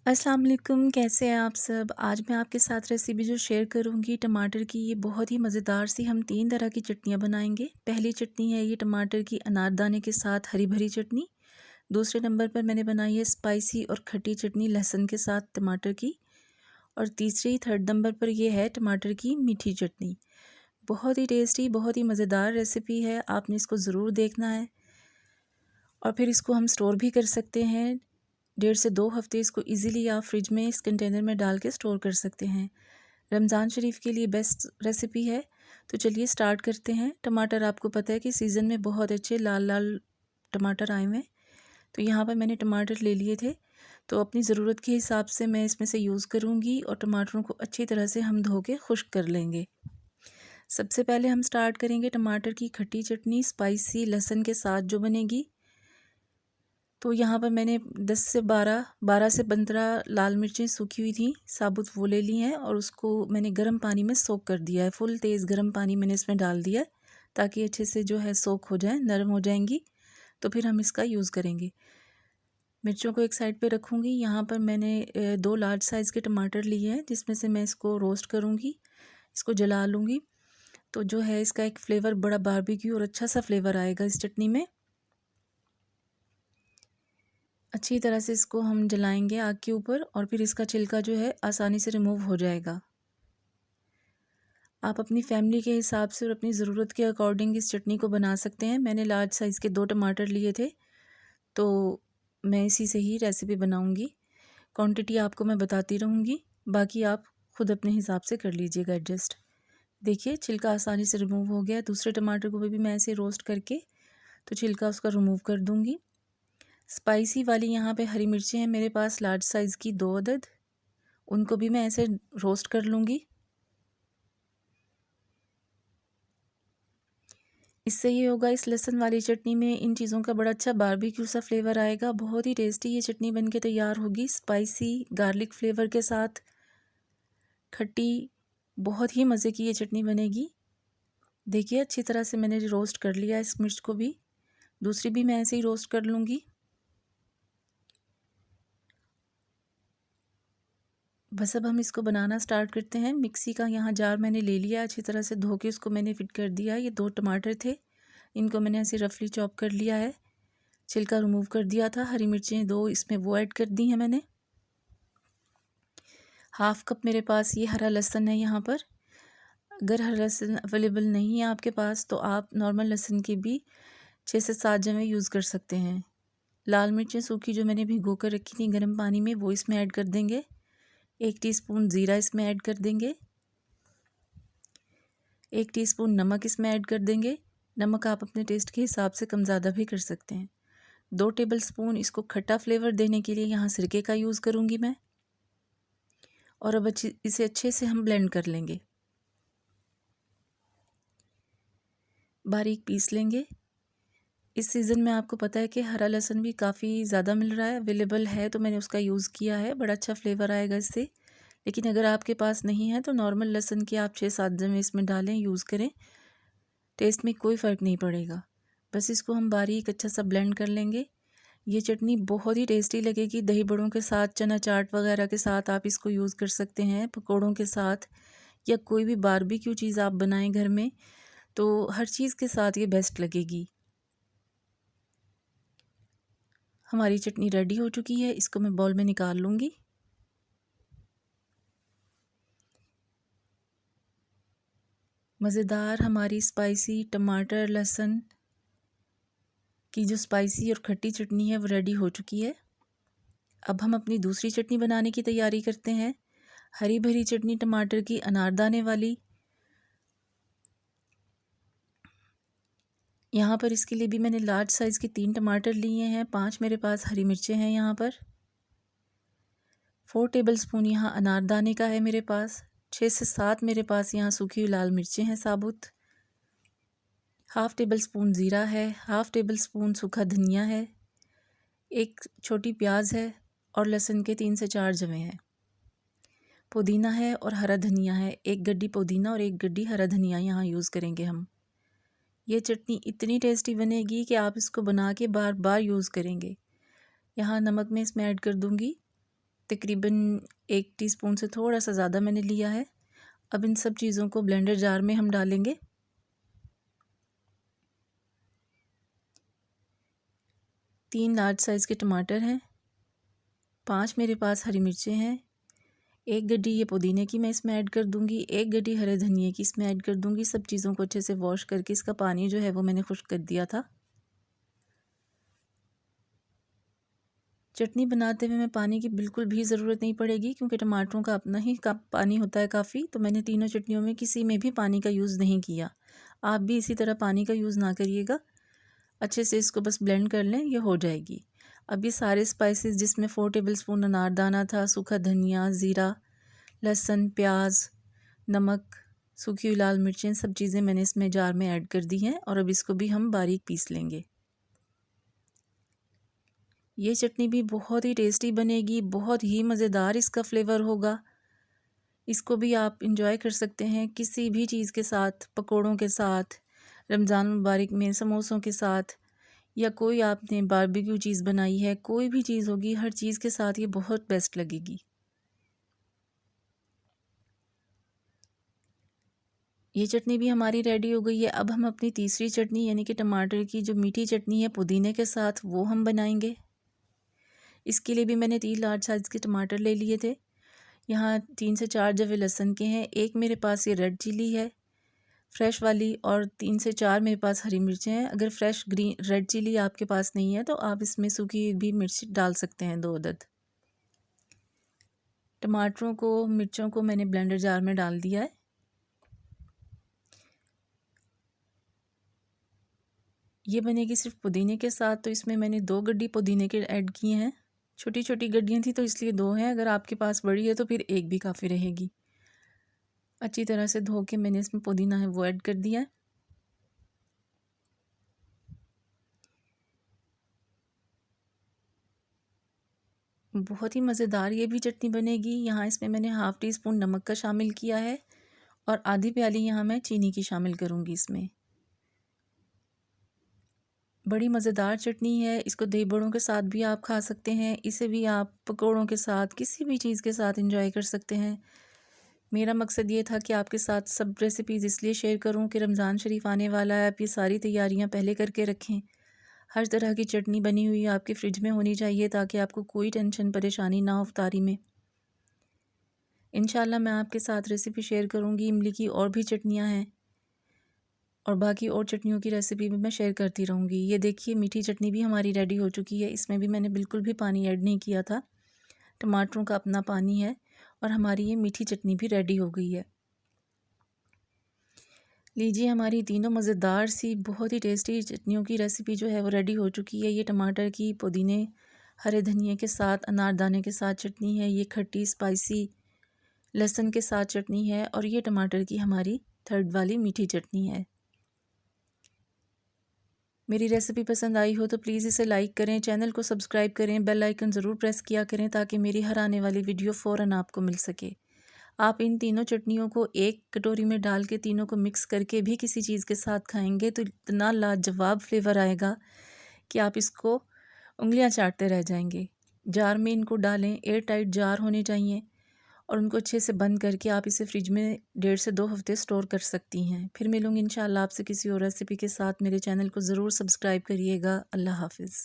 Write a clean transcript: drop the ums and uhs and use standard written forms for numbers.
अस्सलाम वालेकुम, कैसे हैं आप सब। आज मैं आपके साथ रेसिपी जो शेयर करूंगी टमाटर की, ये बहुत ही मज़ेदार सी हम 3 तरह की चटनियाँ बनाएंगे। पहली चटनी है ये टमाटर की अनारदाने के साथ हरी भरी चटनी। दूसरे नंबर पर मैंने बनाई है स्पाइसी और खट्टी चटनी लहसुन के साथ टमाटर की। और तीसरी थर्ड नंबर पर ये है टमाटर की मीठी चटनी। बहुत ही टेस्टी, बहुत ही मज़ेदार रेसिपी है, आपने इसको ज़रूर देखना है। और फिर इसको हम स्टोर भी कर सकते हैं। 1.5 से 2 हफ़्ते इसको इजीली आप फ्रिज में इस कंटेनर में डाल के स्टोर कर सकते हैं। रमज़ान शरीफ के लिए बेस्ट रेसिपी है। तो चलिए स्टार्ट करते हैं। टमाटर आपको पता है कि सीज़न में बहुत अच्छे लाल लाल टमाटर आए हुए हैं। तो यहाँ पर मैंने टमाटर ले लिए थे, तो अपनी ज़रूरत के हिसाब से मैं इसमें से यूज़ करूँगी। और टमाटरों को अच्छी तरह से हम धो के खुश्क कर लेंगे। सबसे पहले हम स्टार्ट करेंगे टमाटर की खट्टी चटनी स्पाइसी लहसुन के साथ जो बनेगी। तो यहाँ पर मैंने 12 से 15 लाल मिर्चें सूखी हुई थी साबुत, वो ले ली हैं और उसको मैंने गर्म पानी में सोक कर दिया है। फुल तेज़ गर्म पानी मैंने इसमें डाल दिया है ताकि अच्छे से जो है सोक हो जाए, नरम हो जाएंगी। तो फिर हम इसका यूज़ करेंगे। मिर्चों को एक साइड पे रखूँगी। यहाँ पर मैंने 2 लार्ज साइज़ के टमाटर लिए हैं, जिसमें से मैं इसको रोस्ट करूँगी, इसको जला लूँगी। तो जो है इसका एक फ्लेवर बड़ा बारबेक्यू और अच्छा सा फ्लेवर आएगा इस चटनी में। अच्छी तरह से इसको हम जलाएंगे आग के ऊपर और फिर इसका छिलका जो है आसानी से रिमूव हो जाएगा। आप अपनी फैमिली के हिसाब से और अपनी ज़रूरत के अकॉर्डिंग इस चटनी को बना सकते हैं। मैंने लार्ज साइज़ के 2 टमाटर लिए थे, तो मैं इसी से ही रेसिपी बनाऊंगी। क्वांटिटी आपको मैं बताती रहूँगी, बाकी आप खुद अपने हिसाब से कर लीजिएगा एडजस्ट। देखिए छिलका आसानी से रिमूव हो गया। दूसरे टमाटर को भी मैं ऐसे रोस्ट करके तो छिलका उसका रिमूव कर दूँगी। स्पाइसी वाली यहाँ पे हरी मिर्चें हैं मेरे पास लार्ज साइज़ की 2 अदद, उनको भी मैं ऐसे रोस्ट कर लूँगी। इससे ये होगा इस लहसुन वाली चटनी में इन चीज़ों का बड़ा अच्छा बारबेक्यू सा फ्लेवर आएगा। बहुत ही टेस्टी ये चटनी बनके तैयार होगी स्पाइसी गार्लिक फ्लेवर के साथ, खट्टी, बहुत ही मज़े की ये चटनी बनेगी। देखिए अच्छी तरह से मैंने रोस्ट कर लिया इस मिर्च को भी, दूसरी भी मैं ऐसे ही रोस्ट कर लूँगी। बस अब हम इसको बनाना स्टार्ट करते हैं। मिक्सी का यहाँ जार मैंने ले लिया, अच्छी तरह से धो के उसको मैंने फिट कर दिया। ये 2 टमाटर थे, इनको मैंने ऐसे रफली चॉप कर लिया है, छिलका रिमूव कर दिया था। हरी मिर्चें 2 इसमें वो ऐड कर दी हैं मैंने। हाफ़ कप मेरे पास ये हरा लहसुन है यहाँ पर। अगर हरा लहसुन अवेलेबल नहीं है आपके पास तो आप नॉर्मल लहसुन की भी 6 से 7 जमें यूज़ कर सकते हैं। लाल मिर्चें सूखी जो मैंने भिगो कर रखी थी गर्म पानी में, वो इसमें ऐड कर देंगे। 1 टीस्पून ज़ीरा इसमें ऐड कर देंगे। 1 टीस्पून नमक इसमें ऐड कर देंगे। नमक आप अपने टेस्ट के हिसाब से कम ज़्यादा भी कर सकते हैं। 2 टेबलस्पून इसको खट्टा फ्लेवर देने के लिए यहाँ सिरके का यूज़ करूँगी मैं। और अब इसे अच्छे से हम ब्लेंड कर लेंगे, बारीक पीस लेंगे। इस सीज़न में आपको पता है कि हरा लहसुन भी काफ़ी ज़्यादा मिल रहा है, अवेलेबल है, तो मैंने उसका यूज़ किया है। बड़ा अच्छा फ्लेवर आएगा इससे। लेकिन अगर आपके पास नहीं है तो नॉर्मल लहसुन के आप 6-7 जमें इसमें डालें, यूज़ करें, टेस्ट में कोई फ़र्क नहीं पड़ेगा। बस इसको हम बारीक अच्छा सा ब्लेंड कर लेंगे। ये चटनी बहुत ही टेस्टी लगेगी। दही बड़ों के साथ, चना चाट वगैरह के साथ आप इसको यूज़ कर सकते हैं, पकौड़ों के साथ, या कोई भी बारबेक्यू चीज़ आप बनाएं घर में, तो हर चीज़ के साथ ये बेस्ट लगेगी। हमारी चटनी रेडी हो चुकी है, इसको मैं बाउल में निकाल लूँगी। मज़ेदार हमारी स्पाइसी टमाटर लहसुन की जो स्पाइसी और खट्टी चटनी है वो रेडी हो चुकी है। अब हम अपनी दूसरी चटनी बनाने की तैयारी करते हैं। हरी भरी चटनी टमाटर की अनारदाने वाली। यहाँ पर इसके लिए भी मैंने लार्ज साइज़ के 3 टमाटर लिए हैं, 5 मेरे पास हरी मिर्चें हैं यहाँ पर। 4 टेबलस्पून यहाँ अनारदाने का है मेरे पास। 6 से 7 मेरे पास यहाँ सूखी हुई लाल मिर्चें हैं साबुत। हाफ़ टेबल स्पून ज़ीरा है, हाफ़ टेबल स्पून सूखा धनिया है, 1 छोटी प्याज है और लहसुन के 3 से 4 जवें हैं। पुदीना है और हरा धनिया है, 1 गड्डी पुदीना और 1 गड्डी हरा धनिया यहाँ यूज़ करेंगे हम। ये चटनी इतनी टेस्टी बनेगी कि आप इसको बना के बार बार यूज़ करेंगे। यहाँ नमक मैं इसमें ऐड कर दूँगी तकरीबन 1 टीस्पून से थोड़ा सा ज़्यादा मैंने लिया है। अब इन सब चीज़ों को ब्लेंडर जार में हम डालेंगे। 3 लार्ज साइज़ के टमाटर हैं, 5 मेरे पास हरी मिर्चें हैं, 1 गड्डी ये पुदीने की मैं इसमें ऐड कर दूंगी, 1 गड्डी हरे धनिए की इसमें ऐड कर दूंगी। सब चीज़ों को अच्छे से वॉश करके इसका पानी जो है वो मैंने खुश्क कर दिया था। चटनी बनाते हुए मैं पानी की बिल्कुल भी ज़रूरत नहीं पड़ेगी, क्योंकि टमाटरों का अपना ही पानी होता है काफ़ी। तो मैंने तीनों चटनियों में किसी में भी पानी का यूज़ नहीं किया। आप भी इसी तरह पानी का यूज़ ना करिएगा। अच्छे से इसको बस ब्लेंड कर लें, ये हो जाएगी। अब ये सारे स्पाइसेस जिसमें 4 टेबलस्पून अनारदाना था, सूखा धनिया, ज़ीरा, लहसुन, प्याज, नमक, सूखी हुई लाल मिर्चें, सब चीज़ें मैंने इसमें जार में ऐड कर दी हैं और अब इसको भी हम बारीक पीस लेंगे। ये चटनी भी बहुत ही टेस्टी बनेगी, बहुत ही मज़ेदार इसका फ्लेवर होगा। इसको भी आप इंजॉय कर सकते हैं किसी भी चीज़ के साथ, पकोड़ों के साथ, रमज़ान मुबारक में समोसों के साथ, या कोई आपने बारबेक्यू चीज़ बनाई है, कोई भी चीज़ होगी, हर चीज़ के साथ ये बहुत बेस्ट लगेगी। ये चटनी भी हमारी रेडी हो गई है। अब हम अपनी तीसरी चटनी यानी कि टमाटर की जो मीठी चटनी है पुदीने के साथ, वो हम बनाएंगे। इसके लिए भी मैंने 3 लार्ज साइज़ के टमाटर ले लिए थे। यहाँ 3 से 4 जवे लहसुन के हैं, एक मेरे पास ये रेड चिली है फ्रेश वाली, और 3 से 4 मेरे पास हरी मिर्चें हैं। अगर फ्रेश ग्रीन रेड चिली आपके पास नहीं है तो आप इसमें सूखी भी मिर्च डाल सकते हैं, 2 अदद। टमाटरों को, मिर्चों को मैंने ब्लेंडर जार में डाल दिया है। ये बनेगी सिर्फ पुदीने के साथ, तो इसमें मैंने 2 गड्डी पुदीने के ऐड किए हैं। छोटी छोटी गड्डियाँ थी तो इसलिए 2 हैं, अगर आपके पास बड़ी है तो फिर 1 भी काफ़ी रहेगी। अच्छी तरह से धो के मैंने इसमें पुदीना है वो ऐड कर दिया है। बहुत ही मज़ेदार ये भी चटनी बनेगी। यहाँ इसमें मैंने हाफ़ टी स्पून नमक का शामिल किया है और आधी प्याली यहाँ मैं चीनी की शामिल करूँगी इसमें। बड़ी मज़ेदार चटनी है, इसको दही बड़ों के साथ भी आप खा सकते हैं, इसे भी आप पकौड़ों के साथ, किसी भी चीज़ के साथ एंजॉय कर सकते हैं। मेरा मकसद ये था कि आपके साथ सब रेसिपीज़ इसलिए शेयर करूं कि रमज़ान शरीफ आने वाला है, आप ये सारी तैयारियां पहले करके रखें। हर तरह की चटनी बनी हुई आपके फ्रिज में होनी चाहिए ताकि आपको कोई टेंशन परेशानी ना हो इफ्तारी में। इंशाल्लाह मैं आपके साथ रेसिपी शेयर करूँगी। इमली की और भी चटनियाँ हैं और बाकी और चटनियों की रेसिपी भी मैं शेयर करती रहूँगी। ये देखिए मीठी चटनी भी हमारी रेडी हो चुकी है। इसमें भी मैंने बिल्कुल भी पानी ऐड नहीं किया था, टमाटरों का अपना पानी है और हमारी ये मीठी चटनी भी रेडी हो गई है। लीजिए हमारी तीनों मज़ेदार सी बहुत ही टेस्टी चटनियों की रेसिपी जो है वो रेडी हो चुकी है। ये टमाटर की, पुदीने, हरे धनिए के साथ, अनारदाने के साथ चटनी है, ये खट्टी स्पाइसी लहसुन के साथ चटनी है, और ये टमाटर की हमारी थर्ड वाली मीठी चटनी है। मेरी रेसिपी पसंद आई हो तो प्लीज़ इसे लाइक करें, चैनल को सब्सक्राइब करें, बेल आइकन ज़रूर प्रेस किया करें ताकि मेरी हर आने वाली वीडियो फ़ौरन आपको मिल सके। आप इन तीनों चटनियों को एक कटोरी में डाल के तीनों को मिक्स करके भी किसी चीज़ के साथ खाएंगे तो इतना लाजवाब फ्लेवर आएगा कि आप इसको उंगलियां चाटते रह जाएंगे। जार में इनको डालें, एयर टाइट जार होने चाहिए, और उनको अच्छे से बंद करके आप इसे फ्रिज में 1.5 से 2 हफ्ते स्टोर कर सकती हैं। फिर मिलूँगी इंशाल्लाह आपसे किसी और रेसिपी के साथ। मेरे चैनल को ज़रूर सब्सक्राइब करिएगा। अल्लाह हाफ़िज़।